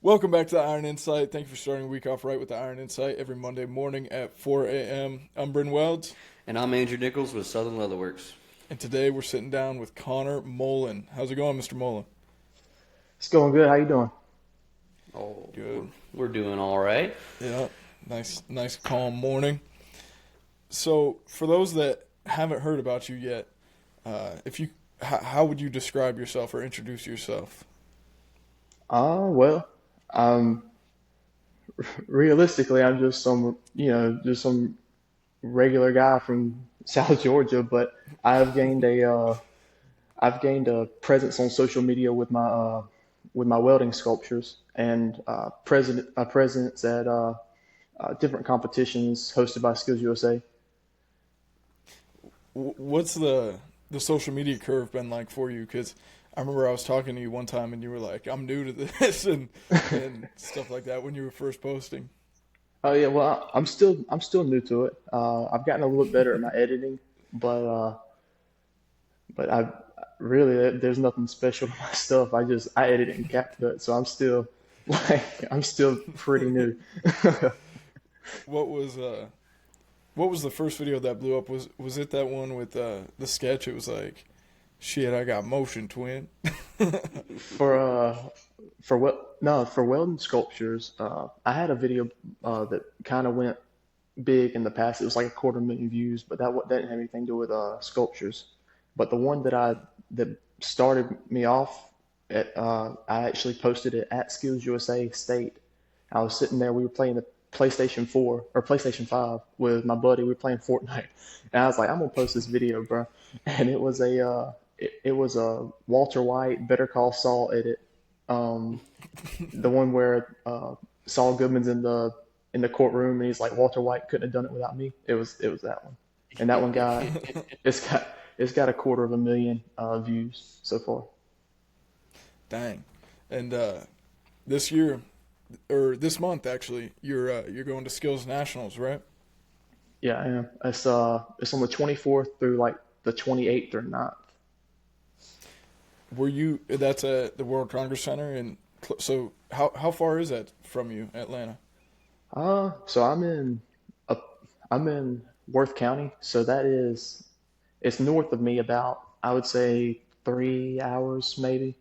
Welcome back to the Iron Insight. Thank you for starting the week off right with the Iron Insight every Monday morning at 4 a.m. I'm Bryn Welds, And I'm Andrew Nichols with Southern Leatherworks. and today we're sitting down with Connor Mullen. How's it going, Mr. Mullen? It's going good. How you doing? Oh, we're, Good. we're doing all right. Yeah, nice, calm morning. So, for those that haven't heard about you yet, if you, how would you describe yourself or introduce yourself? Well, um, realistically, I'm just just some regular guy from South Georgia, but I've gained a presence on social media with my welding sculptures and presence at different competitions hosted by SkillsUSA. What's the social media curve been like for you? Because I remember I was talking to you one time and you were like, "I'm new to this," and stuff like that when you were first posting. Oh yeah, well, I'm still new to it. I've gotten a little bit better at my editing, but uh, but I really there's nothing special to my stuff. I edit it in CapCut, so I'm still like I'm still pretty new. What was uh what was the first video that blew up? Was it that one with the sketch? It was like, "Shit, I got motion, twin." For for welding sculptures, I had a video that kind of went big in the past. It was like a 250,000 views, but that didn't have anything to do with sculptures. But the one that started me off I actually posted it at Skills USA State. I was sitting there. We were playing the PlayStation 4 or PlayStation 5 with my buddy. We were playing Fortnite, and I was like, "I'm gonna post this video, bro." And it was a Walter White Better Call Saul edit, um, the one where Saul Goodman's in the courtroom and he's like, "Walter White couldn't have done it without me." It was that one, and that one got it's got a 250,000 views so far. Dang. And this year or this month actually, you're going to Skills Nationals, right? Yeah, I am. It's on the 24th through like the 28th or 9th. Were you? That's at the World Congress Center, and so how far is that from you, Atlanta? So uh, I'm in Worth County, so it's north of me about I would say 3 hours maybe,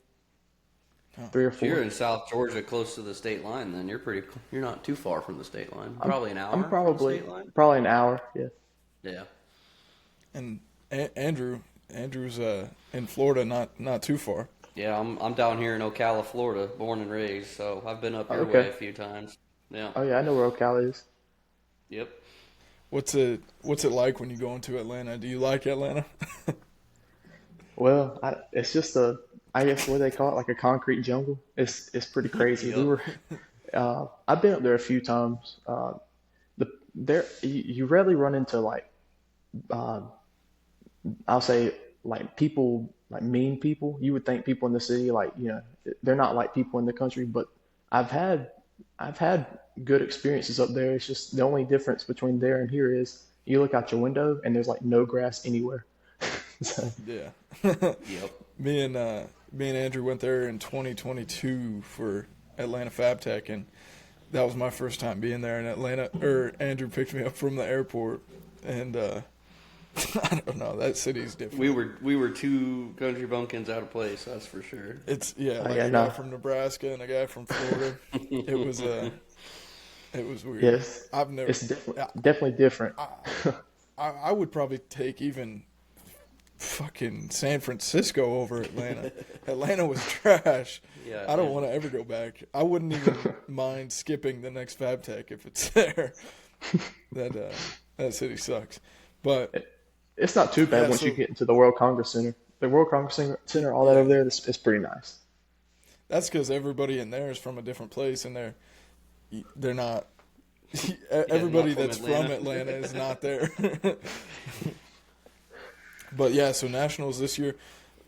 Oh, 3 or 4. If you're in South Georgia, close to the state line, then you're not too far from the state line. I'm Probably an I'm hour from the probably state line. probably an hour. Yeah. Yeah. and Andrew's in Florida, not too far. Yeah, I'm down here in Ocala, Florida, born and raised, so I've been up Oh, your way okay. a few times. Yeah. Oh yeah, I know where Ocala is. Yep. What's it like when you go into Atlanta? Do you like Atlanta? Well, it's just I guess what they call it, like a concrete jungle. It's pretty crazy. Yep. I've been up there a few times. You rarely run into like, uh, I'll say like people, like mean people. You would think people in the city, like, they're not like people in the country, but I've had, I've had good experiences up there. It's just the only difference between there and here is you look out your window and there's like no grass anywhere. So, Yeah. Yep. me and uh, Me and Andrew went there in 2022 for Atlanta Fab Tech, and that was my first time being there in Atlanta. Or Andrew picked me up from the airport, and I don't know, that city's We different. were we were two country bumpkins out of place, that's for sure. It's yeah, like yeah, a guy no, from Nebraska and a guy from Florida. It was it was weird. yes, I've never. definitely different. I, I would probably take even fucking San Francisco over Atlanta. Atlanta was trash. Yeah, I don't it want to ever go back. I wouldn't even mind skipping the next Fab Tech if it's there. That city sucks. But It's not too bad yeah, once you so get into the World Congress Center. The World Congress Center, all that yeah, over there, is pretty nice. that's because everybody in there is from a different place, and they're not. yeah, not Everybody from that's from Atlanta. Atlanta is not there. But yeah, so nationals this year,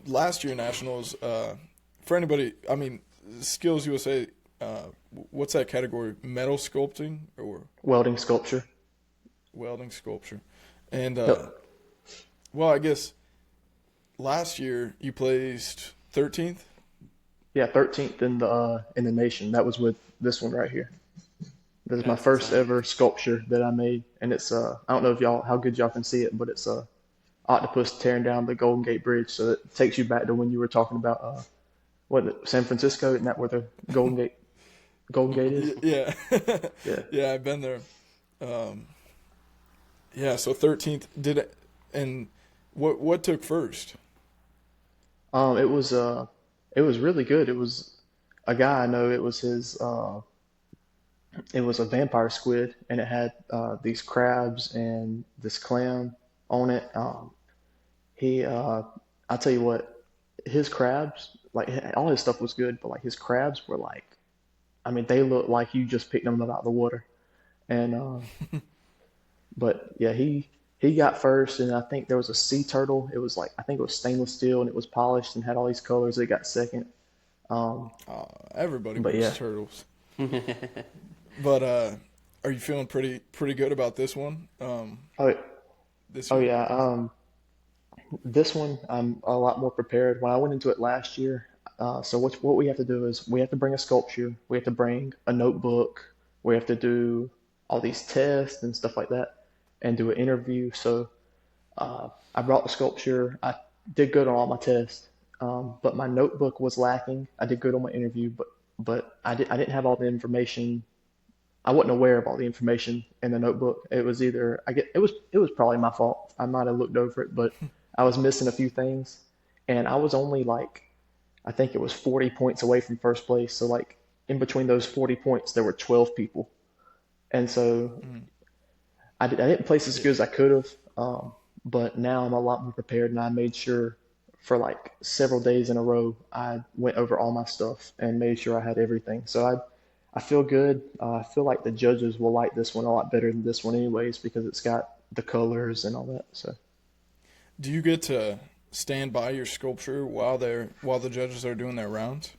last year nationals. For anybody, I mean, Skills USA. What's that category? Metal sculpting or Welding sculpture. welding sculpture? And Yep. well, I guess last year you placed 13th. Yeah, 13th in the nation. That was with this one right here. This is my That's first insane. ever sculpture that I made, and it's I don't know if y'all how good y'all can see it, but it's a octopus tearing down the Golden Gate Bridge. So it takes you back to when you were talking about what San Francisco, isn't that where the Golden Gate is? Yeah, Yeah. yeah, I've been there. Um, yeah, so 13th did it, and what took first? It was really good. It was a guy I know. It was a vampire squid, and it had these crabs and this clam on it. He, I'll tell you what, his crabs, like all his stuff was good, but like his crabs were like, I mean, they looked like you just picked them up out of the water. And but yeah, he got first, and I think there was a sea turtle. It was like I think it was stainless steel, and it was polished and had all these colors. It got second. Um, Everybody but picks yeah, turtles, but are you feeling pretty good about this one? oh This oh year? yeah. This one I'm a lot more prepared. When I went into it last year, so what we have to do is we have to bring a sculpture, we have to bring a notebook, we have to do all these tests and stuff like that, and do an interview. So I brought the sculpture. I did good on all my tests, but my notebook was lacking. I did good on my interview, but I didn't have all the information. I wasn't aware of all the information in the notebook. It was either it was probably my fault. I might have looked over it, but I was missing a few things, and I was only like I think it was 40 points away from first place. So like in between those 40 points, there were 12 people, and so Mm, I didn't place as yeah, good as I could have. But now I'm a lot more prepared, and I made sure for like several days in a row, I went over all my stuff and made sure I had everything. So I feel good. I feel like the judges will like this one a lot better than this one, anyways, because it's got the colors and all that. So do you get to stand by your sculpture while the judges are doing their rounds?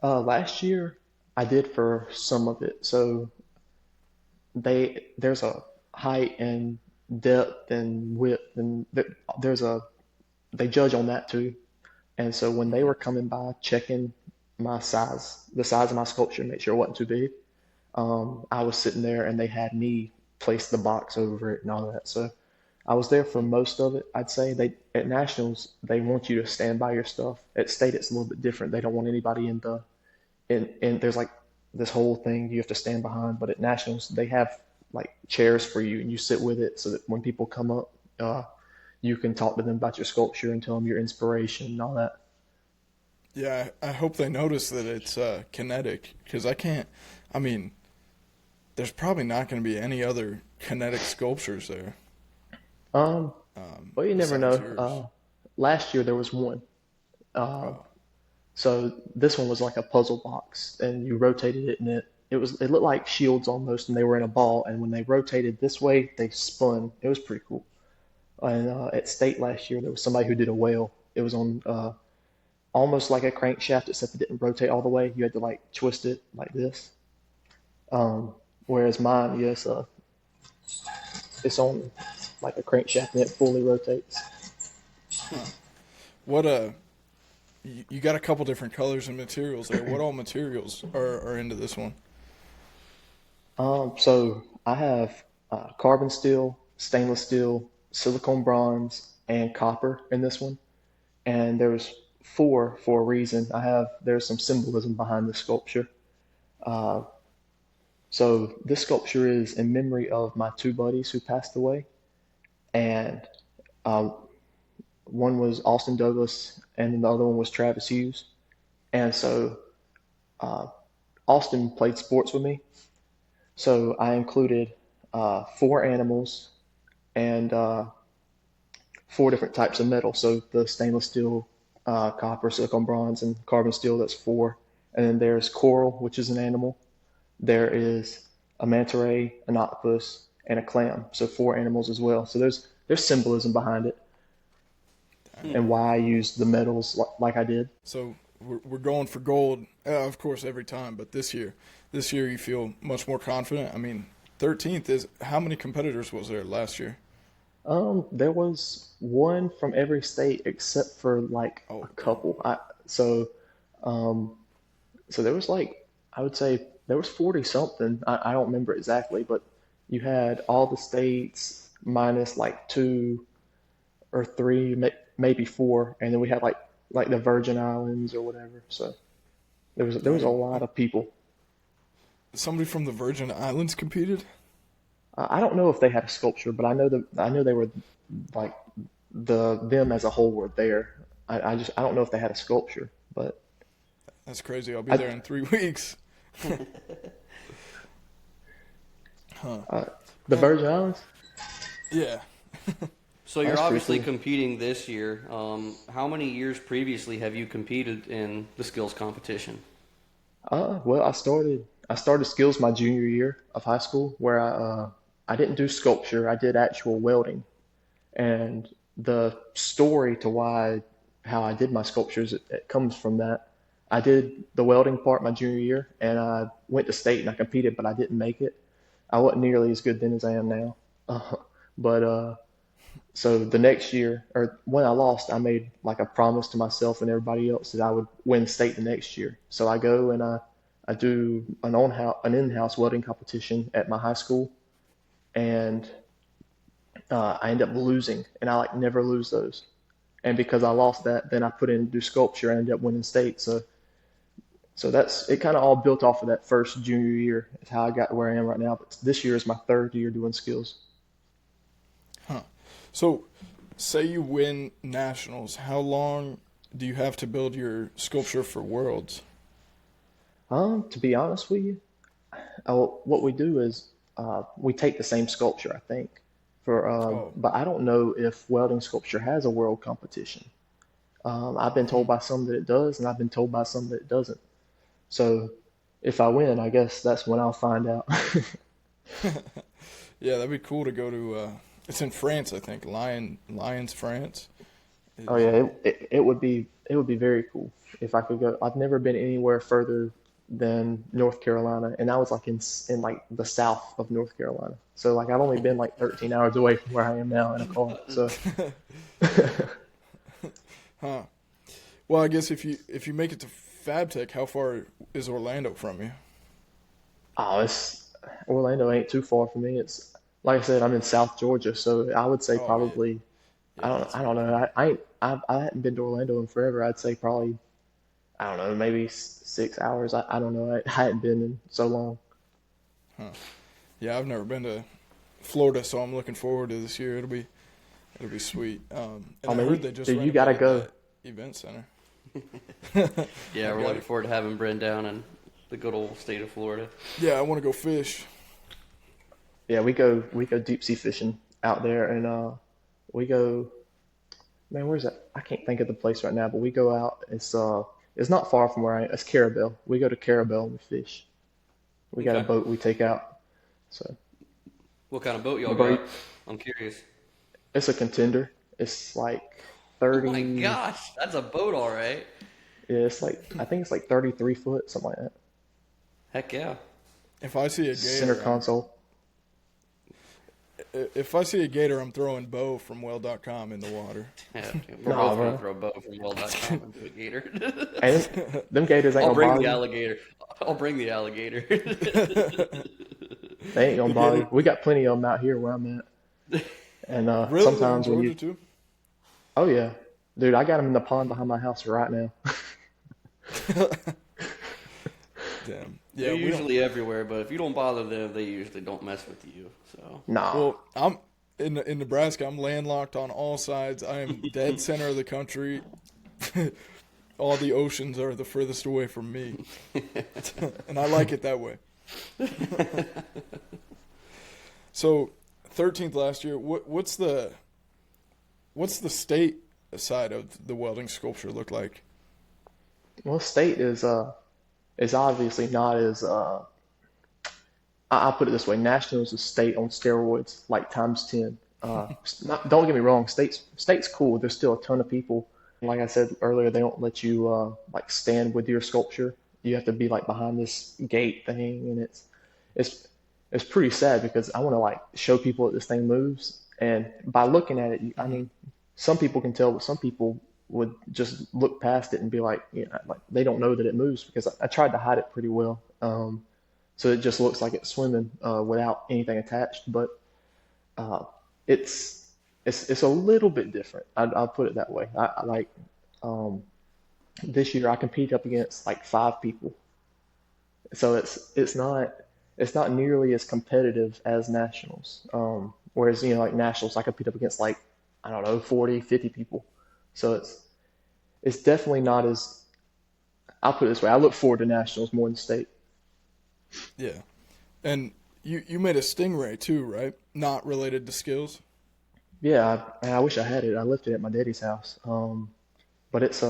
last year I did for some of it. So there's a height and depth and width, and there's a they judge on that too. And so when they Mm, were coming by checking my size, the size of my sculpture, make sure it wasn't too big, I was sitting there and they had me place the box over it and all that. So I was there for most of it. I'd say they at nationals they want you to stand by your stuff. At state it's a little bit different. They don't want anybody in there's like this whole thing you have to stand behind. But at nationals they have like chairs for you and you sit with it so that when people come up, uh, you can talk to them about your sculpture and tell them your inspiration and all that. yeah, I hope they notice that it's kinetic because I can't. I mean, there's probably not going to be any other kinetic sculptures there Um, well, you never know. besides yours. Last year there was one. Uh, Oh, so this one was like a puzzle box, and you rotated it, and it looked like shields almost, and they were in a ball. And when they rotated this way, they spun. It was pretty cool. And at state last year, there was somebody who did a whale. It was on almost like a crankshaft, except it didn't rotate all the way. You had to like twist it like this. Um, whereas mine, yes, it's on like a crankshaft and it fully rotates. huh. What you got a couple different colors and materials there. What all materials are into this one? So I have carbon steel, stainless steel, silicone bronze, and copper in this one. And there's four for a reason. There's some symbolism behind the sculpture. Uh, so this sculpture is in memory of my two buddies who passed away, and uh, one was Austin Douglas, and the other one was Travis Hughes. And so uh, Austin played sports with me, so I included four animals and four different types of metal. So the stainless steel, copper, silicon bronze, and carbon steel, that's four. And then there's coral, which is an animal. There is a manta ray, an octopus, and a clam. So four animals as well. So there's symbolism behind it Dang. and why I used the metals like I did. So we're going for gold, of course, every time. But this year you feel much more confident. I mean, 13th is how many competitors was there last year? There was one from every state except for like Oh, a dang. couple. So So there was like, I would say there was 40 something. I don't remember exactly, but you had all the states minus like two or three, maybe four, and then we had like the Virgin Islands or whatever. So there was a Dang. lot of people. Somebody from the Virgin Islands competed? I don't know if they had a sculpture, but I know they were like them as a whole were there. I don't know if they had a sculpture, but That's crazy. I'll be I there in 3 weeks. Huh. uh, the Virgin Islands. Yeah. So Oh, you're that's pretty obviously cool. competing this year. How many years previously have you competed in the skills competition? Well, I started skills my junior year of high school, where I didn't do sculpture. I did actual welding, and the story to why how I did my sculptures it comes from that. I did the welding part my junior year, and I went to state and I competed, but I didn't make it. I wasn't nearly as good then as I am now. Uh, but so the next year, or when I lost, I made like a promise to myself and everybody else that I would win state the next year. So I go and I do an in-house welding competition at my high school, and I end up losing, and I like never lose those. And because I lost that, then I put in do sculpture and ended up winning state. So that's it. Kind of all built off of that first junior year. Is how I got to where I am right now. But this year is my third year doing skills. Huh. So, say you win nationals, how long do you have to build your sculpture for worlds? To be honest with you, what we do is we take the same sculpture, I think, Oh, but I don't know if welding sculpture has a world competition. I've been hmm. told by some that it does, and I've been told by some that it doesn't. So if I win, I guess that's when I'll find out. Yeah, that'd be cool to go to. It's in France, I think. Lyons, France Oh is. yeah, it would be very cool if I could go. I've never been anywhere further than North Carolina, and I was like in like the south of North Carolina. So like I've only been like 13 hours away from where I am now in a car. So Huh. Well, I guess if you make it to FabTech, how far is Orlando from you? oh, it's Orlando ain't too far from me. It's like I said, I'm in South Georgia, so I would say Oh yeah, probably I yeah, don't that's I not don't know. far. I haven't been to Orlando in forever. I'd say probably I don't know, maybe 6 hours. I don't know. I hadn't been in so long. Huh. Yeah, I've never been to Florida, so I'm looking forward to this year. It'll be sweet. And Oh I man, heard they just dude, you gotta renovated go. that event center. Yeah, I we're got looking it. forward to having Brent down in the good old state of Florida. Yeah, I want to go fish. Yeah, we go deep sea fishing out there, and we go. Man, where's that? I can't think of the place right now, but we go out. It's not far from where I am. It's Carabel. We go to Carabel and we fish. We got a Okay. boat we take out. So, What kind of boat y'all bro, got? I'm curious. it's a contender. It's like Oh my 30. gosh, that's a boat, all right. Yeah, it's like I think it's like 33 foot, something like that. Heck yeah. If I see a Center gator, console. I'm throwing Bo from Well.com in the water. Yeah, we're Nah, both gonna bro. throw a boat from Well.com into a gator. And them gators ain't I'll gonna bring bother the you. alligator. I'll bring the alligator. They ain't gonna The bother gator, you. We got plenty of them out here where I'm at. And really? They're in sometimes when you, Georgia too? oh yeah, dude, I got them in the pond behind my house right now. They're Damn. Yeah, we don't. usually everywhere, but if you don't bother them, they usually don't mess with you. So Nah. Well, I'm in Nebraska. I'm landlocked on all sides. I am dead center of the country. All the oceans are the furthest away from me, and I like it that way. So, 13th last year. What's the state side of the welding sculpture look like? Well, state is obviously not as I'll put it this way: national is a state on steroids, like times 10. Don't get me wrong, state's cool. There's still a ton of people. Like I said earlier, they don't let you like stand with your sculpture. You have to be like behind this gate thing, and it's it's pretty sad because I want to like show people that this thing moves, and by looking at it, I Hmm. mean, some people can tell, but some people would just look past it and be like, like they don't know that it moves because I tried to hide it pretty well. So it just looks like it's swimming without anything attached, but uh, it's it's a little bit different. I'll put it that way. I like um, this year I competed up against like 5 people, so it's not nearly as competitive as nationals. Whereas like nationals I compete up against like I don't know 40, 50 people, so it's definitely not as. I'll put it this way: I look forward to nationals more than state. Yeah. And you made a stingray too, right? Not related to skills. Yeah, I wish I had it. I left it at my daddy's house. But it's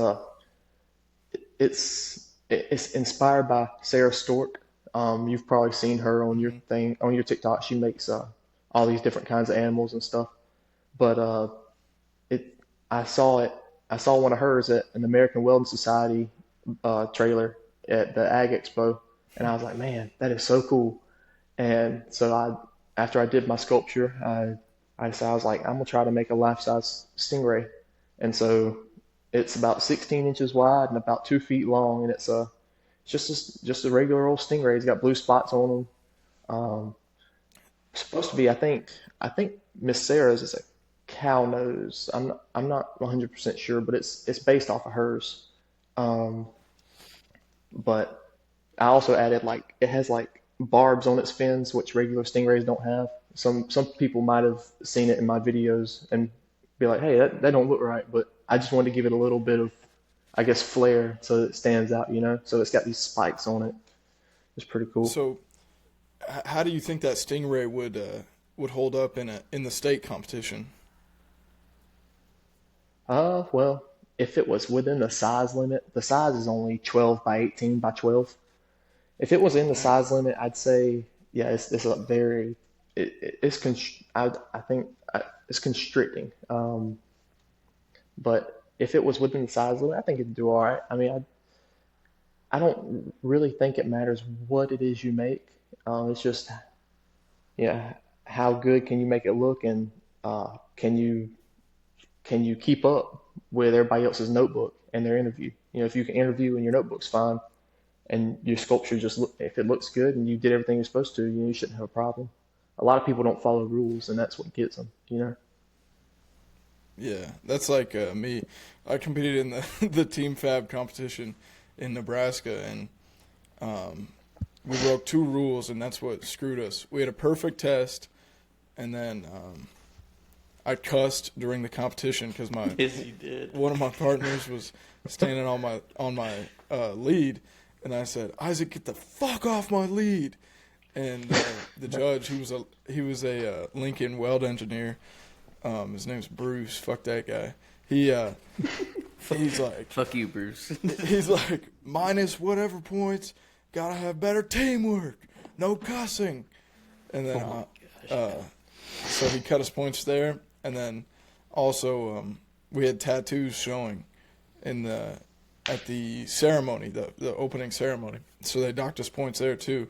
inspired by Sarah Stork. You've probably seen her on your Hmm. thing on your TikTok. She makes all these different kinds of animals and stuff. But it I saw it. I saw one of hers at an American Welding Society trailer at the Ag Expo, and I was like, man, that is so cool. And so after I did my sculpture, I decided I was like, I'm gonna try to make a life-size stingray. And so it's about 16 inches wide and about 2 feet long, and it's just a regular old stingray. It's got blue spots on them. Um, Supposed to be, I think Miss Sarah's is a cow nose. I'm not 100% sure, but it's based off of hers. Um, but I also added like it has like barbs on its fins, which regular stingrays don't have. Some people might have seen it in my videos and be like, "Hey, that don't look right," but I just wanted to give it a little bit of, I guess, flair so that it stands out. So it's got these spikes on it. It's pretty cool. So, how do you think that stingray would hold up in the state competition? Well, if it was within the size limit, the size is only 12 by 18 by 12. If it was in the Dang. size limit, I'd say, yeah, it's a very, it's I think it's constricting. But if it was within the size limit, I think it'd do all right. I mean, I don't really think it matters what it is you make. It's just, yeah, how good can you make it look, and can you keep up with everybody else's notebook and their interview? If you can interview and your notebook's fine, and your sculpture if it looks good and you did everything you're supposed to, you shouldn't have a problem. A lot of people don't follow rules, and that's what gets them. Yeah, that's like me. I competed in the the team fab competition in Nebraska, and um, we broke two rules, and that's what screwed us. We had a perfect test, and then I cussed during the competition because my Yes, you did. one of my partners was standing on my lead, and I said, "Isaac, get the fuck off my lead!" And the judge, he was a Lincoln weld engineer. His name's Bruce. Fuck that guy. He he's like Fuck you, Bruce. he's like minus whatever points. Gotta have better teamwork. No cussing. And then Oh my gosh. so he cut his points there, and then also we had tattoos showing in the at the ceremony, the opening ceremony. So they docked us points there too,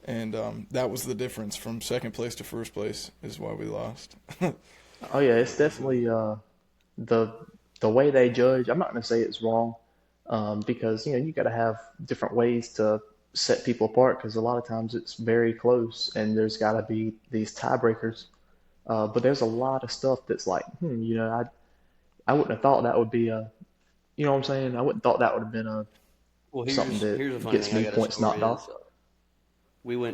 and that was the difference from second place to first place is why we lost. Oh yeah, it's definitely the the way they judge. I'm not going to say it's wrong, because you got to have different ways to set people apart because a lot of times it's very close and there's got to be these tiebreakers. But there's a lot of stuff that's like, I wouldn't have thought that would be what I'm saying? I wouldn't thought that would have been Well, something here's a that funny gets thing. I me got a points knocked story. off. Is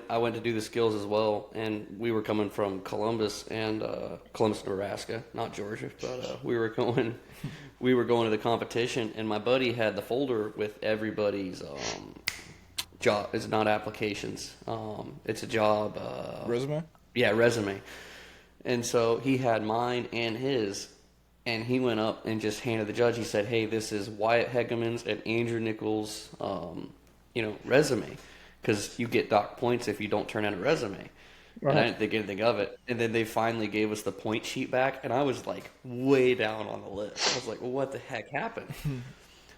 I went to do the skills as well, and we were coming from Columbus and Columbus, Nebraska, not Georgia, but we were going to the competition, and my buddy had the folder with everybody's job. It's not applications. It's a job. Resume? Yeah, resume. And so he had mine and his, and he went up and just handed the judge. He said, "Hey, this is Wyatt Hegeman's and Andrew Nichols' resume, because you get docked points if you don't turn in a resume." And I Right. didn't think anything of it. And then they finally gave us the point sheet back, and I was like way down on the list. I was like, well, what the heck happened?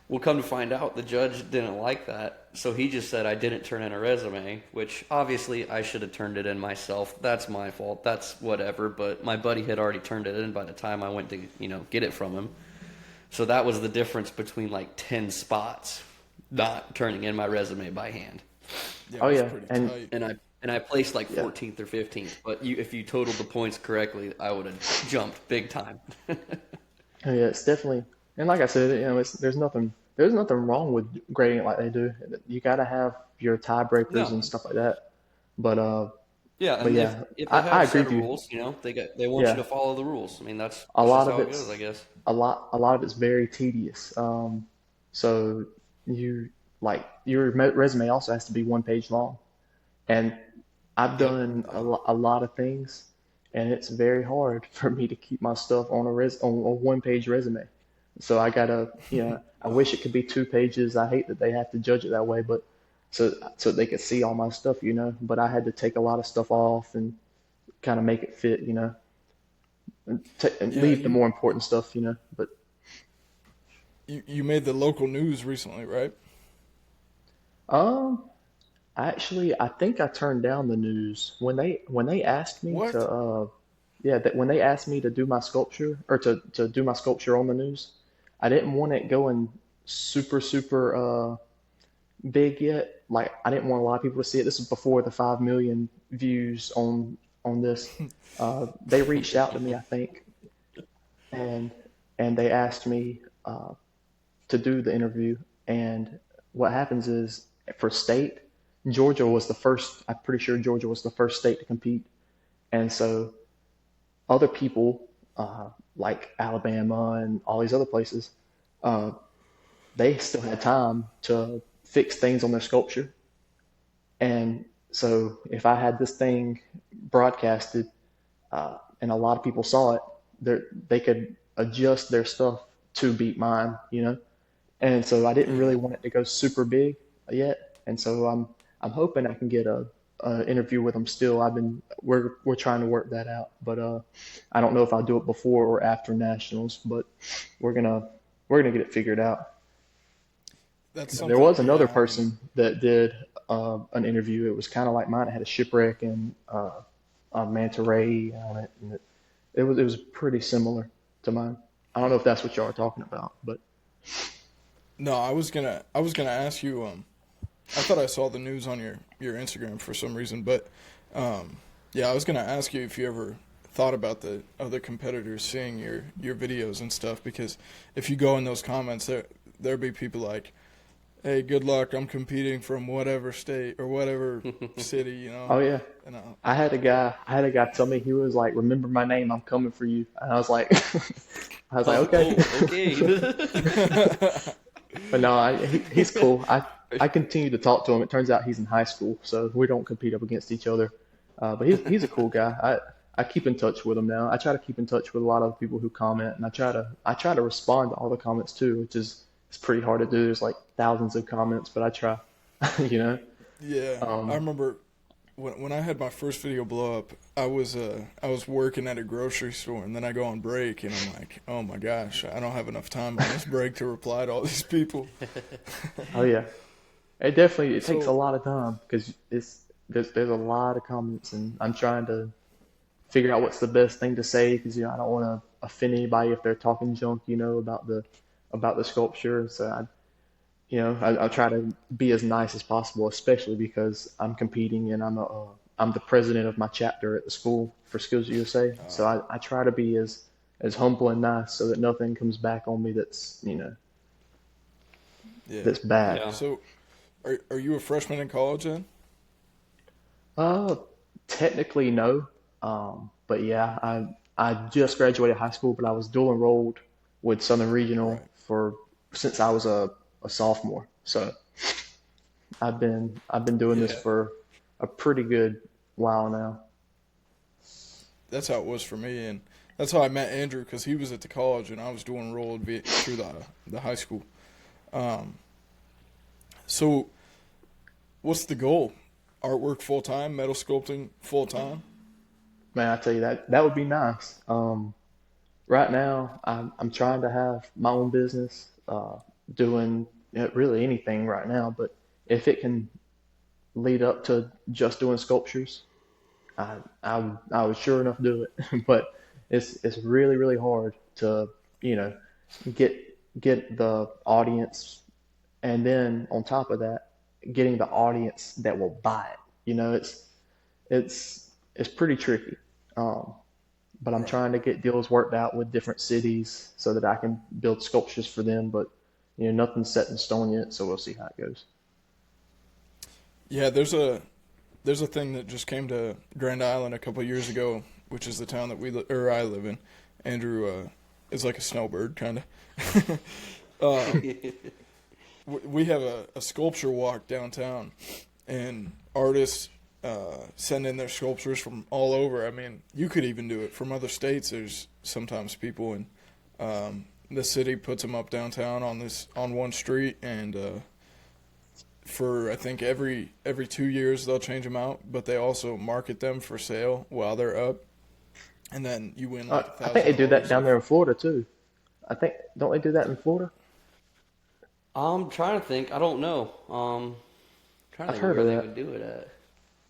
Well, come to find out, the judge didn't like that, so he just said I didn't turn in a resume, which obviously I should have turned it in myself. That's my fault. That's whatever. But my buddy had already turned it in by the time I went to, get it from him. So that was the difference between like 10 spots not turning in my resume by hand. Yeah, Oh it was yeah, pretty and tight. And I placed like yeah, 14th or 15th. But if you totaled the points correctly, I would have jumped big time. oh, yeah, it's definitely. And like I said, there's nothing wrong with grading it like they do. You got to have your tiebreakers No. and stuff like that. But Yeah, but and yeah, if they I have a agree set with of you. rules, they want you Yeah, to follow the rules. I mean, a that's just lot of how it goes, I it's guess. a lot of it's very tedious. So you like your resume also has to be 1 page long, and I've Yep. done a lot of things, and it's very hard for me to keep my stuff on on a 1 page resume. So I gotta, I wish it could be 2 pages. I hate that they have to judge it that way, but so they could see all my stuff. But I had to take a lot of stuff off and kind of make it fit, and Yeah, leave the more important stuff. But you made the local news recently, right? um, actually, I think I turned down the news when they asked me to What? yeah, that when they asked me to do my sculpture or to do my sculpture on the news, I didn't want it going super big yet. Like I didn't want a lot of people to see it. This was before the 5 million views on this. They reached out to me, I think, and they asked me to do the interview. And what happens is for state, Georgia was the first. I'm pretty sure Georgia was the first state to compete, and so other people like Alabama and all these other places, uh, they still had time to fix things on their sculpture. And so if I had this thing broadcasted and a lot of people saw it, they could adjust their stuff to beat mine. And so I didn't really Yeah. want it to go super big yet. And so I'm hoping I can get a interview with them still. We're trying to work that out, but I don't know if I'll do it before or after nationals, but we're gonna we're gonna get it figured out. That's There something. was another Yeah, I mean, person that did an interview. It was kind of like mine. It had a shipwreck and a manta ray on it, and it was pretty similar to mine. I don't know if that's what y'all are talking about, but no, I was gonna ask you. I thought I saw the news on your Instagram for some reason, but yeah, I was gonna ask you if you ever thought about the other competitors seeing your videos and stuff, because if you go in those comments, there'll be people like, "Hey, good luck. I'm competing from whatever state or whatever city, you know." oh yeah, And I had a guy tell me he was like, "Remember my name, I'm coming for you." And I was like, I was like, Oh, okay, oh, okay. but no, he's cool. I continue to talk to him. It turns out he's in high school, so we don't compete up against each other. But he's a cool guy. I keep in touch with him now. I try to keep in touch with a lot of the people who comment, and I try to respond to all the comments too, which is it's pretty hard to do. There's like thousands of comments, but I try. You know. yeah, I Um, remember when I had my first video blow up. I was working at a grocery store, and then I go on break, and I'm like, "Oh my gosh, I don't have enough time on this break to reply to all these people." oh yeah, it takes a So lot of time because there's a lot of comments, and I'm trying to figure out what's the best thing to say because I don't want to offend anybody if they're talking junk, about the sculpture. So I try to be as nice as possible, especially because I'm competing and I'm the president of my chapter at the school for SkillsUSA. So I try to be as humble and nice so that nothing comes back on me yeah, that's bad. Yeah. so are you a freshman in college then? Uh, Technically no. But yeah, I just graduated high school, but I was dual enrolled with Southern Regional Right. for since I was a sophomore. So I've been doing this Yeah, for a pretty good while now. that's how it was for me, and that's how I met Andrew because he was at the college and I was doing enrolled through the high school. Um, so what's the goal? Artwork full time, metal sculpting full time. Man, I tell you that would be nice. Right now, I'm trying to have my own business, doing really anything right now. But if it can lead up to just doing sculptures, I would sure enough do it. But it's really hard to you know get get the audience, and then on top of that, getting the audience that will buy it. It's pretty tricky. Um, but I'm Right. trying to get deals worked out with different cities so that I can build sculptures for them. But nothing's set in stone yet, so we'll see how it goes. Yeah, there's a thing that just came to Grand Island a couple years ago, which is the town that I live in. Andrew is like a snowbird, kind of. We have a sculpture walk downtown, and artists send in their sculptures from all over. I mean, you could even do it from other states. There's sometimes people, and the city puts them up downtown on one street, and for I think every 2 years they'll change them out, but they also market them for sale while they're up, and then you win like a I think they thousand do that dollars down there if in Florida too. I think don't they do that in Florida? I'm trying to think. I don't know. Trying to I've think heard where of they that. would do it at.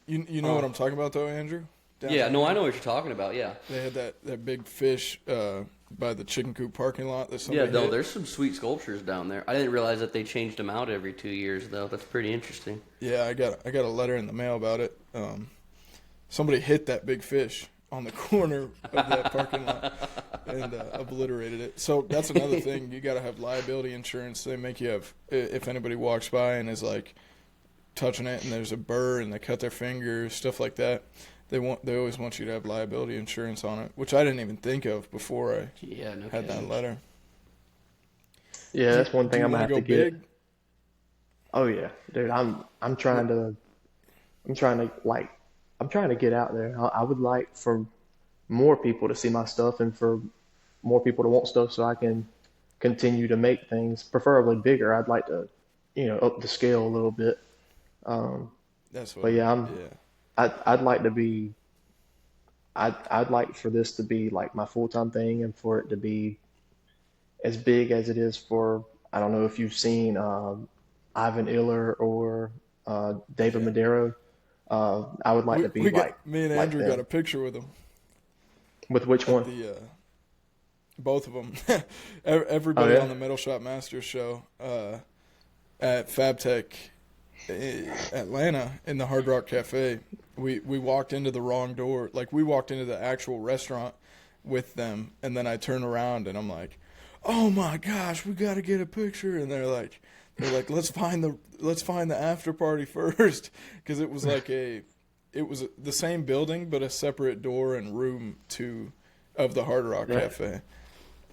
you know Uh, what I'm talking about though, Andrew? yeah, Downtown no, I here, know what you're talking about. Yeah, they had that big fish by the chicken coop parking lot that yeah. somebody No, hit. there's some sweet sculptures down there. I didn't realize that they changed them out every 2 years, though. That's pretty interesting. Yeah, I got a letter in the mail about it. Somebody hit that big fish on the corner of that parking lot and obliterated it. So that's another thing. You got to have liability insurance. They make you have if anybody walks by and is like touching it and there's a burr and they cut their finger, stuff like that. They always want you to have liability insurance on it, which I didn't even think of before I Yeah, no had that kidding. letter. Yeah, that's one Do thing you I'm gonna want to have go to get. big? Oh yeah, dude, I'm trying to like I'm trying to get out there. I would like for more people to see my stuff and for more people to want stuff so I can continue to make things, preferably bigger. I'd like to, up the scale a little bit. Um, That's what but yeah, yeah. I'd like to be, I'd like for this to be like my full-time thing and for it to be as big as it is for, I don't know if you've seen Ivan Iller or David Yeah. Madero. I would like to be We got like me and like Andrew got a them. picture with him With which at one? the both of them. Oh Everybody yeah. on the Metal Shop Masters show at FabTech Atlanta in the Hard Rock Cafe. We walked into the wrong door. Like we walked into the actual restaurant with them, and then I turn around and I'm like, "Oh my gosh, we got to get a picture!" And they're like, let's find the after party first, because it was the same building but a separate door and room to of the Hard Rock Yeah. Cafe,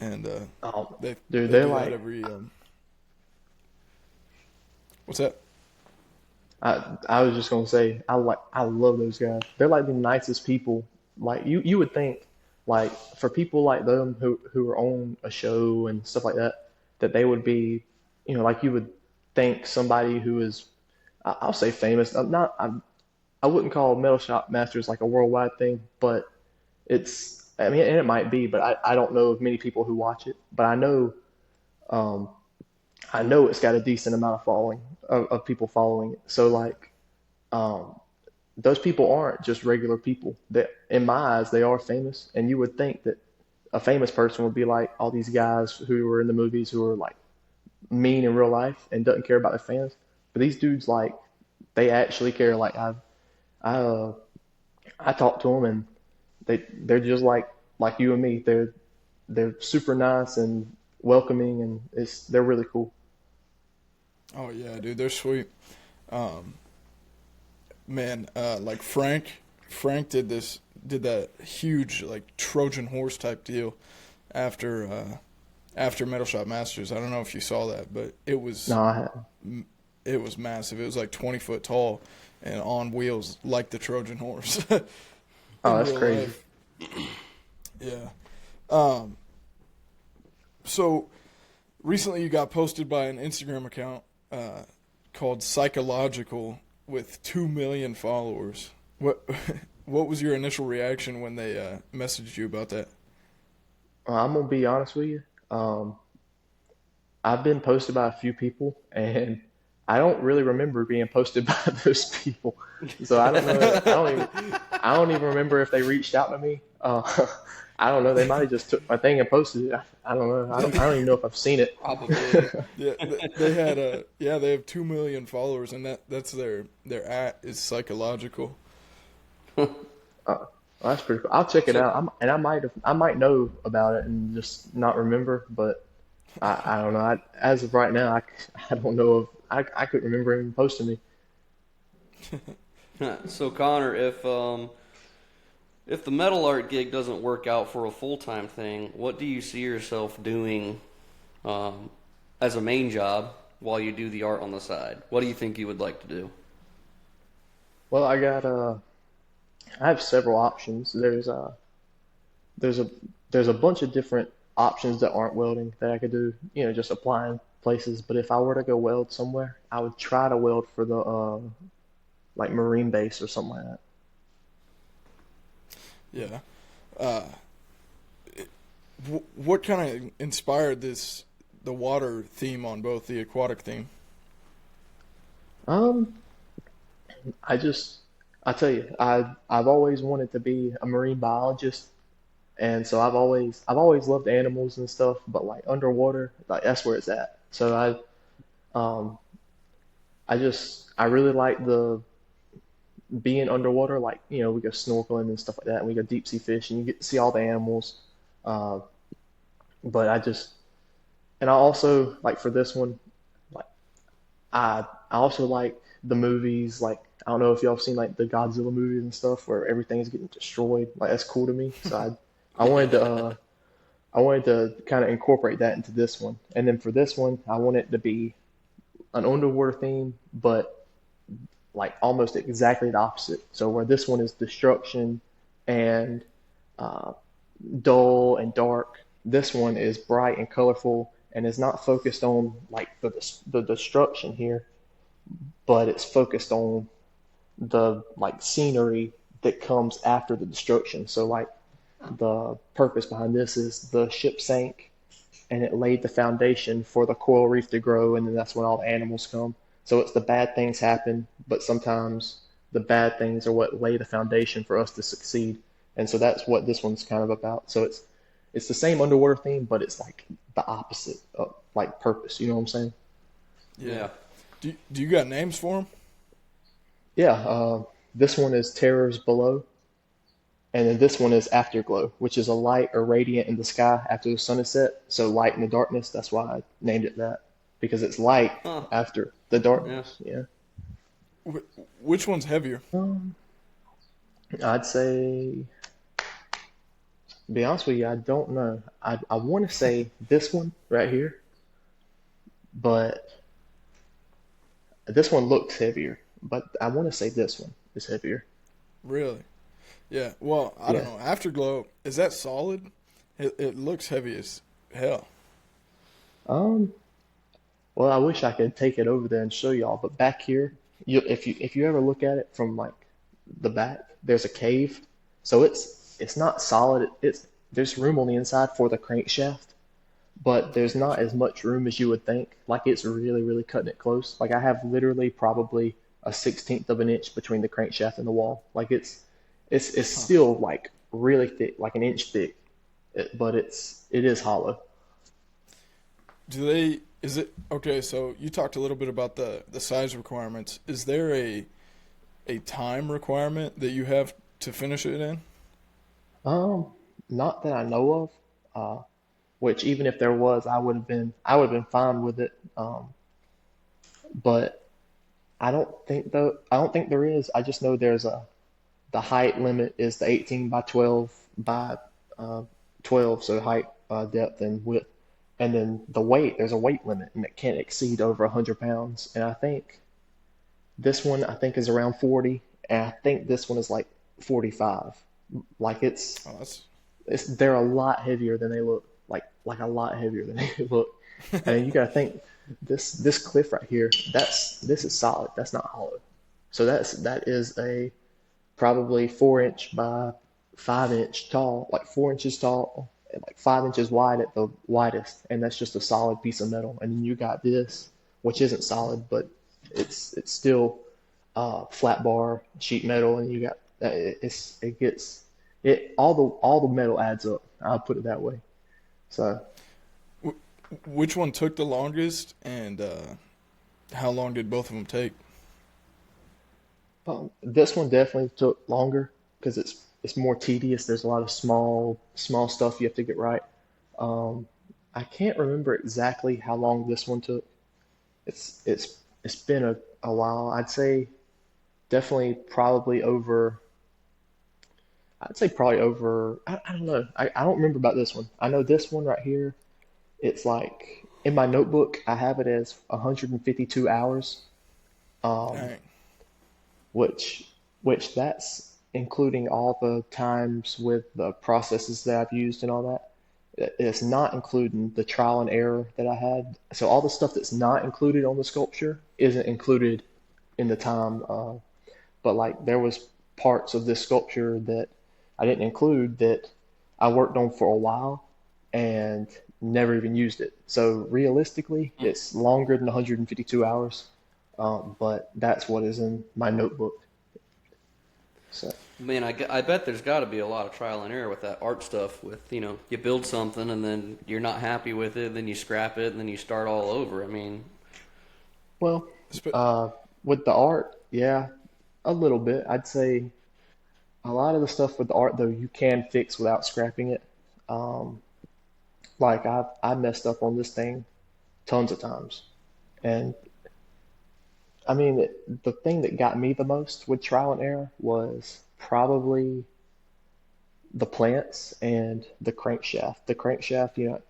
and Oh, they dude, they they're do that like every what's that? I was just gonna say I love those guys. They're like the nicest people. Like you would think like for people like them who are on a show and stuff like that that they would be like you would think somebody who is I'll say famous. I wouldn't call Metal Shop Masters like a worldwide thing, but I mean and it might be, but I don't know of many people who watch it. But um I know it's got a decent amount of following of people following it. So like um, those people aren't just regular people. That in my eyes they are famous, and you would think that a famous person would be like all these guys who were in the movies who are like mean in real life and doesn't care about their fans. But these dudes like they actually care. Like I I talk to them and they're just like you and me. They're super nice and welcoming, and they're really cool. Oh yeah, dude, they're sweet. Um, Man, like Frank did that huge like Trojan horse type deal after after Metal Shop Masters. I don't know if you saw that, but No, I haven't. it was massive. It was like 20 foot tall and on wheels like the Trojan horse Oh, in that's real crazy. life. Yeah. Um, so recently you got posted by an Instagram account called Psychological with 2 million followers. What what was your initial reaction when they messaged you about that? I'm gonna be honest with you. I've been posted by a few people, and I don't really remember being posted by those people. So I don't know. I don't even remember if they reached out to me. Uh, I don't know. They might have just took my thing and posted it. I don't know. I don't even know if I've seen it. Probably. Yeah, they had a yeah, they have 2 million followers, and that's their at is psychological. Well, that's pretty cool. I'll check it So, out. I might know about it and just not remember, but I don't know. As of right now, I don't know if I couldn't remember him posting me. so Connor, if the metal art gig doesn't work out for a full time thing, what do you see yourself doing as a main job while you do the art on the side? What do you think you would like to do? Well, I have several options. There's a there's a bunch of different options that aren't welding that I could do, just applying places. But if I were to go weld somewhere, I would try to weld for the like Marine base or something like that. Yeah. Uh, what kind of inspired the water theme on both the aquatic theme? Um, I just I tell you, I've always wanted to be a marine biologist, and so I've always loved animals and stuff, but like underwater, like that's where it's at. So um I really like the being underwater, like we go snorkeling and stuff like that, and we go deep sea fishing. You get to see all the animals. Uh, but I also like for this one, like I also like the movies. Like I don't know if y'all have seen like the Godzilla movies and stuff where everything's getting destroyed. Like that's cool to me. So I wanted to I wanted to kind of incorporate that into this one. And then for this one, I want it to be an underwater theme, but like almost exactly the opposite. So where this one is destruction and uh, dull and dark, this one is bright and colorful and is not focused on like the destruction here, but it's focused on the like scenery that comes after the destruction. So like the purpose behind this is the ship sank and it laid the foundation for the coral reef to grow, and then that's when all the animals come. So it's the bad things happen, but sometimes the bad things are what lay the foundation for us to succeed. And so that's what this one's kind of about. So it's the same underwater theme, but it's like the opposite of like purpose. You know what I'm saying? Yeah. Yeah. Do you got names for them? Yeah. This one is Terrors Below, and then this one is Afterglow, which is a light or radiant in the sky after the sun is set. So light in the darkness. That's why I named it that because it's light Huh. after the Yeah. darkness. Yeah. Which one's heavier? Um, I'd say, to be honest with you, I don't know. I want to say this one right here, but this one looks heavier. But I want to say this one is heavier. Really? Yeah. Well, I don't Yeah. know. Afterglow, is that solid? It looks heavy as hell. Um. Well, I wish I could take it over there and show y'all, but back here, if you ever look at it from like the back, there's a cave, so it's not solid. There's room on the inside for the crankshaft, but there's not Gotcha. as much room as you would think. Like it's really, really cutting it close. Like I have literally probably a 16th of an inch between the crankshaft and the wall. Like it's Huh. still like really thick, like an inch thick, but it is hollow. Do they? Is it okay? So you talked a little bit about the size requirements. Is there a time requirement that you have to finish it in? Um, Not that I know of. Which even if there was, I would have been fine with it. But I don't think there is. I just know there's a the height limit is the 18 by 12 by uh, 12, so height, depth, and width. And then the weight, there's a weight limit, and it can't exceed over 100 pounds. And I think this one, I think, is around 40, and I think this one is like 45. Like Oh, that's they're a lot heavier than they look. Like a lot heavier than they look. And you gotta think this cliff right here. This is solid. That's not hollow. So that is a probably 4 inch by 5 inch tall, like 4 inches tall and like 5 inches wide at the widest. And that's just a solid piece of metal. And then you got this, which isn't solid, but it's still flat bar sheet metal. And you got it it all the metal adds up. I'll put it that way. So Which one took the longest, and how long did both of them take? this one definitely took longer because it's more tedious. There's a lot of small stuff you have to get right. Um, I can't remember exactly how long this one took. It's been a while. I'd say definitely probably over. I'd say probably over. I don't know. I don't remember about this one. I know this one right here. It's like in my notebook. I have it as 152 hours. Um, Dang. which which that's including all the times with the processes that I've used and all that. It's not including the trial and error that I had. So all the stuff that's not included on the sculpture isn't included in the time. But like there was parts of this sculpture that I didn't include that I worked on for a while and never even used it. So realistically, it's longer than 152 hours, but that's what is in my notebook. So Man, I bet there's got to be a lot of trial and error with that art stuff. With you build something and then you're not happy with it, then you scrap it, and then you start all over. I mean, well, Sp- uh, with the art, yeah, a little bit. I'd say a lot of the stuff with the art though you can fix without scrapping it. Um, like I messed up on this thing tons of times, and I mean the thing that got me the most with trial and error was probably the plants and the crankshaft. The crankshaft,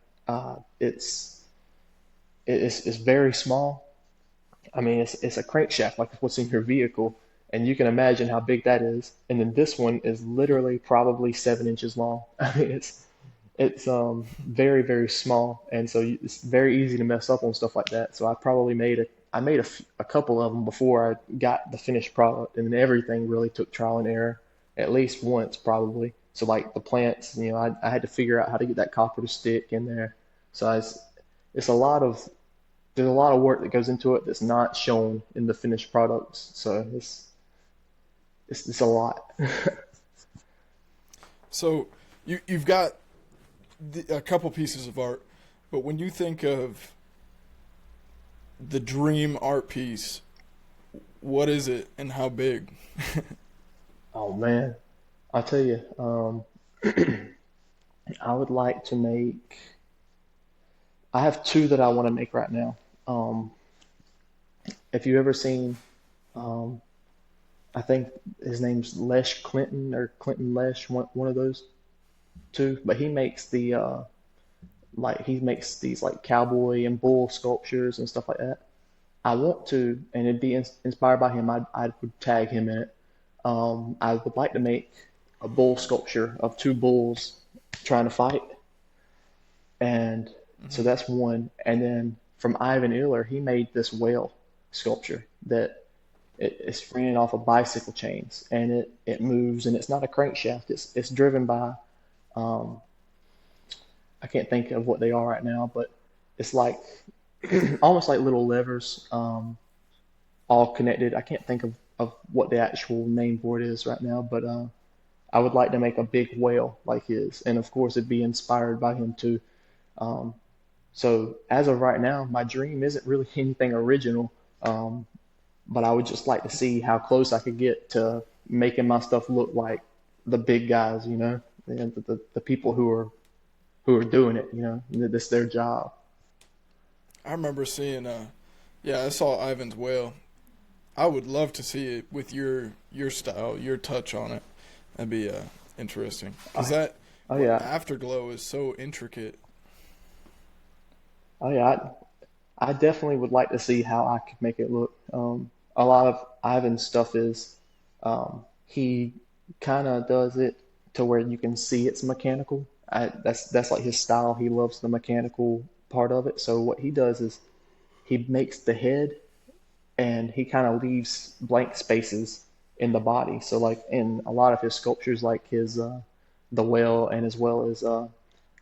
it's very small. I mean, it's a crankshaft like what's in your vehicle, and you can imagine how big that is. And then this one is literally probably 7 inches long. I mean, it's very very small, and so it's very easy to mess up on stuff like that. So I made a couple of them before I got the finished product, and then everything really took trial and error, at least once probably. So like the plants, I had to figure out how to get that copper to stick in there. So it's a lot of there's a lot of work that goes into it that's not shown in the finished products. So it's a lot. So you've got a couple pieces of art, but when you think of the dream art piece, what is it and how big? Oh man, I'll tell you, I would like to make. I have two that I want to make right now. Um, if you ever seen, um, I think his name's Lesh Clinton or Clinton Lesh, one of those two. But he makes he makes these like cowboy and bull sculptures and stuff like that. I want to, and it'd be inspired by him. I would tag him in it. I would like to make a bull sculpture of two bulls trying to fight, and so Hmm. that's one. And then from Ivan Euler, he made this whale sculpture that it's ran off of bicycle chains, and it moves, and it's not a crankshaft. It's driven by um, I can't think of what they are right now, but it's like almost like little levers, all connected. I can't think of what the actual name for it is right now, but I would like to make a big whale like his, and of course it'd be inspired by him too. Um, so as of right now, my dream isn't really anything original, um, but I would just like to see how close I could get to making my stuff look like the big guys, and the people who are doing it, that's their job. I remember seeing, yeah, I saw Ivan's whale. I would love to see it with your style, your touch on it. That'd be interesting because I, that oh yeah, afterglow is so intricate. oh yeah, I definitely would like to see how I could make it look. A lot of Ivan's stuff is he kind of does it to where you can see it's mechanical. That's like his style. He loves the mechanical part of it. So what he does is he makes the head and he kind of leaves blank spaces in the body. So like in a lot of his sculptures, like his the whale and as well as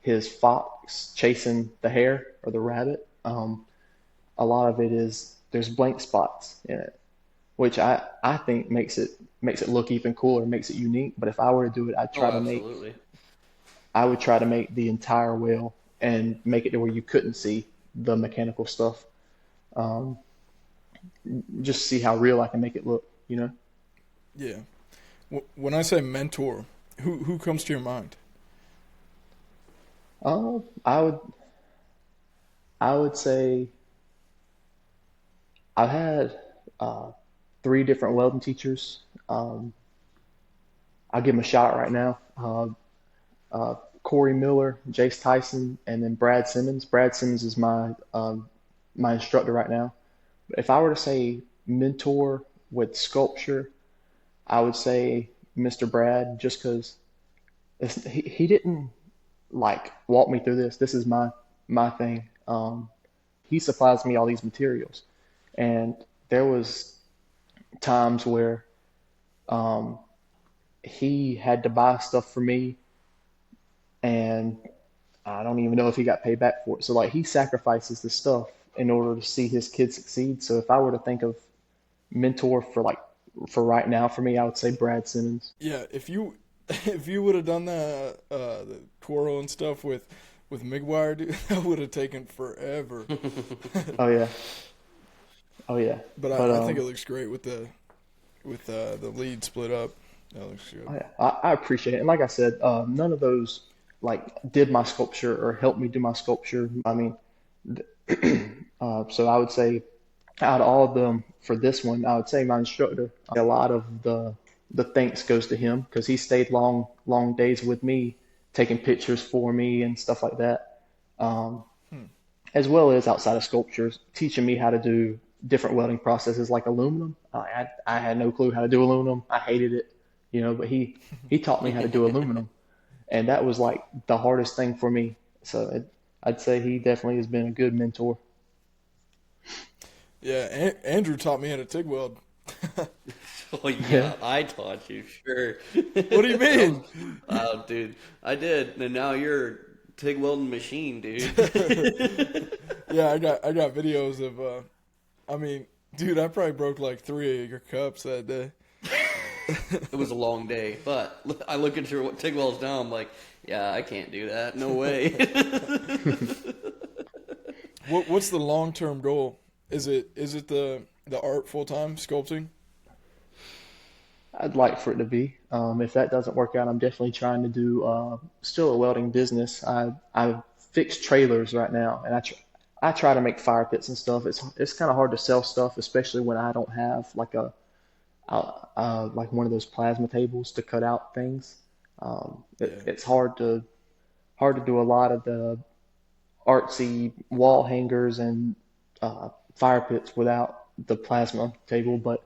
his fox chasing the hare or the rabbit, a lot of it is there's blank spots in it, which I think makes it look even cooler, makes it unique. But if I were to do it, Oh, absolutely. I would try to make the entire wheel and make it to where you couldn't see the mechanical stuff. Um, just see how real I can make it look, you know? Yeah. When I say mentor, who comes to your mind? Uh, I would I would say I've had uh, three different welding teachers. Um, I'll give them a shout out right now. Corey Miller, Jace Tyson, and then Brad Simmons. Brad Simmons is my instructor right now. If I were to say mentor with sculpture, I would say Mr. Brad, just because he didn't like walk me through this. This is my thing. He supplies me all these materials, and there was times where um, he had to buy stuff for me, and I don't even know if he got paid back for it. So like he sacrifices the stuff in order to see his kids succeed. So if I were to think of mentor for right now for me, I would say Brad Simmons. Yeah, if you if you would have done the twirl and stuff with MIG-wire, dude, that would have taken forever. Oh yeah, oh yeah. But But I think it looks great with the lead split up. That looks good. oh yeah, I appreciate it. And like I said, none of those like did my sculpture or helped me do my sculpture. I mean, so I would say out of all of them for this one, I would say my instructor. A lot of the thanks goes to him because he stayed long days with me, taking pictures for me and stuff like that. Um, Hmm. as well as outside of sculptures, teaching me how to do different welding processes like aluminum. I had no clue how to do aluminum. I hated it, but he taught me how to do aluminum, and that was like the hardest thing for me. So I'd say he definitely has been a good mentor. Yeah, Andrew taught me how to TIG weld. Oh Yeah. yeah, I taught you, sure. What do you mean? Oh, dude, I did, and now you're a TIG welding machine, dude. Yeah, I got videos of I mean, dude, I probably broke like 3 of your cups that day. It was a long day, but I look at your TIG welds now. I'm like, yeah, I can't do that. No way. What's the long-term goal? Is it the art full-time sculpting? I'd like for it to be. If that doesn't work out, I'm definitely trying to do still a welding business. I fix trailers right now, and I try to make fire pits and stuff. It's kind of hard to sell stuff, especially when I don't have like like one of those plasma tables to cut out things. Yeah. It's hard to do a lot of the artsy wall hangers and fire pits without the plasma table, but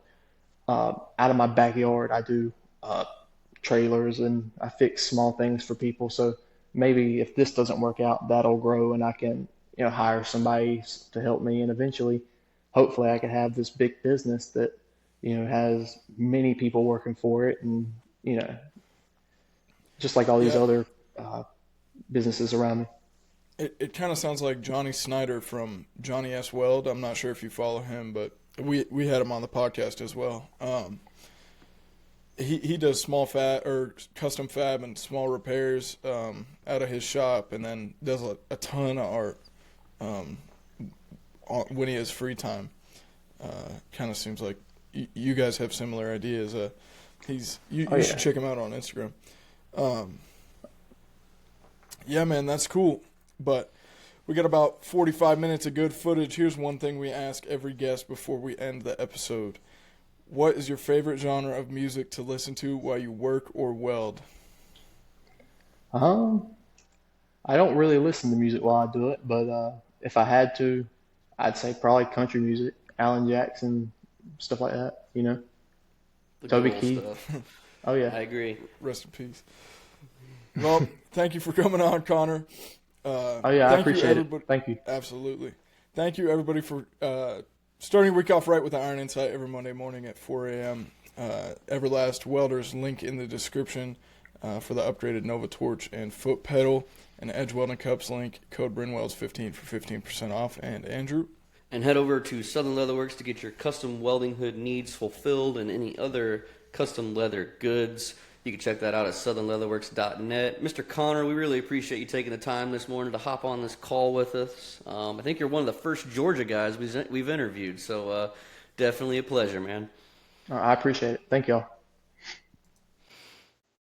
out of my backyard, I do uh, trailers and I fix small things for people. So maybe if this doesn't work out, that'll grow and I can, hire somebody to help me. And eventually, hopefully, I can have this big business that, has many people working for it. And, you know, just like all these Yeah, other uh, businesses around me. it kind of sounds like Johnny Snyder from Johnny S. Weld. I'm not sure if you follow him, but we had him on the podcast as well. He does small fab or custom fab and small repairs out of his shop, and then does a ton of art um, when he has free time. Kind of seems like you guys have similar ideas. You Oh, should yeah. check him out on Instagram. Um, yeah, man, that's cool. But we got about 45 minutes of good footage. Here's one thing we ask every guest before we end the episode. What is your favorite genre of music to listen to while you work or weld? Um, I don't really listen to music while I do it, but if I had to, I'd say probably country music, Alan Jackson, stuff like that, The good Toby old Keith. stuff. Oh yeah. I agree. Rest in peace. Well, thank you for coming on, Connor. Oh yeah, I Thank you, appreciate it. everybody. Thank you. Absolutely. Thank you, everybody, for starting your week off right with the Iron Insight every Monday morning at 4 a.m. Everlast Welders, link in the description for the upgraded Nova Torch and foot pedal. And Edge Welding Cups link, code BRINWELDS15 for 15% off. And Andrew? And head over to Southern Leatherworks to get your custom welding hood needs fulfilled and any other custom leather goods. You can check that out at southernleatherworks.net. Mr. Connor, we really appreciate you taking the time this morning to hop on this call with us. I think you're one of the first Georgia guys we've interviewed, so definitely a pleasure, man. I appreciate it. Thank y'all.